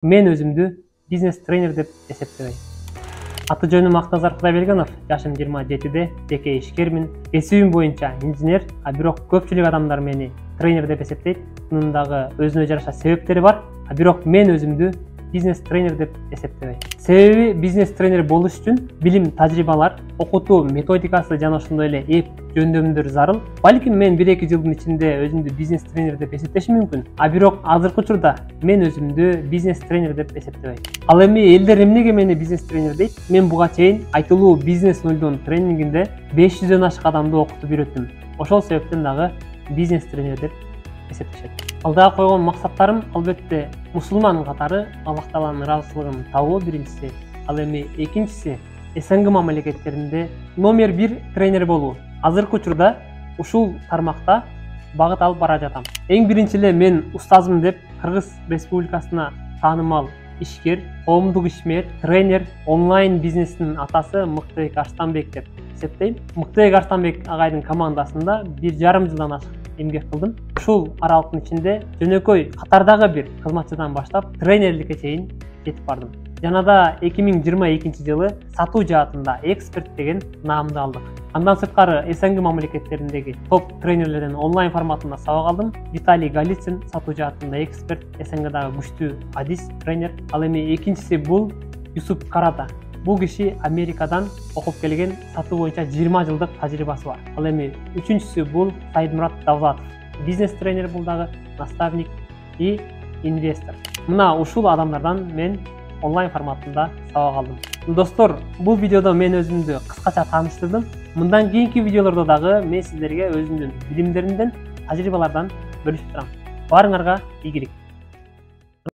Мен өзүмдү бизнес тренер деп эсептебейм. Аты жөнүм Актазар Кудайбергенов, жашым 27де, жеке ишкермин. Кесибим боюнча инженер, бирок көпчүлүк адамдар мени тренер деп эсептейт. Мунун дагы өзүнө жараша себептери бар. Бирок мен өзүмдү бизнес тренер деп эсептебейм. Себеби бизнес тренер болуш үчүн билим, тажрыйбалар, окутуу методикасы жана ошондой эле эп жөндөмдөр зарыл. Балким мен 1-2 жылдын ичинде өзүмдү бизнес тренер деп эсептешим мүмкүн. Бирок азыркы учурда мен өзүмдү бизнес тренер деп эсептебейм. Ал эми элдер эмнеге мени бизнес тренер дейт? Мен буга чейин айтылуу бизнес 0 тренингинде 500дөн ашык адамды окутуп үйрөттүм. Ошол себептен дагы бизнес тренер деп эсептешет. Алдыга койгон максаттарым албетте мусулман катары Аллах Тааланын ыраазычылыгын табуу биринчиси, ал эми экинчиси СНГ мамлекеттеринде номер 1 тренер болуу. Азыркы учурда ушул тармакта багыт алып бара жатам. Эң биринчи эле мен устазым деп Кыргыз Республикасына таанымал ишкер, коомдук ишмер, тренер, онлайн бизнестин атасы Мыктыбек Арстанбек деп эсептейм. Мыктыбек Арстанбек агайдын командасында 1,5 жылдан ашык эмгек кылдым. Ушул аралыктын ичинде жөнөкөй катардагы бир кызматчыдан баштап тренерликке чейин жетип бардым. Жанада 2022 жылы сатуу жаатында эксперт деген наамды алдык. Андан сырткары СНГ мамлекеттериндеги топ тренерлерден онлайн форматында сабак алдым. Виталий Голицын сатуу жаатында эксперт, СНГдагы күчтүү адис тренер. Ал эми экинчиси бул Юсуп Карата. Бул киши Америкадан окуп келген, сатуу боюнча 20 жылдык тажрыйбасы бар. Ал эми үчүнчүсү бул Сайдмурат Давлатов. Бизнес тренер бул дагы, наставник и инвестор. Мына ушул адамдардан мен онлайн форматында сабак алдым. Достор, бул видеодо мен өзүмдү кыскача тааныштырдым. Мындан кийинки видеолордо дагы мен сиздерге өзүмдүн билимдеримден, тажрыйбалардан бөлүшүп турам. Барыңарга ийгилик.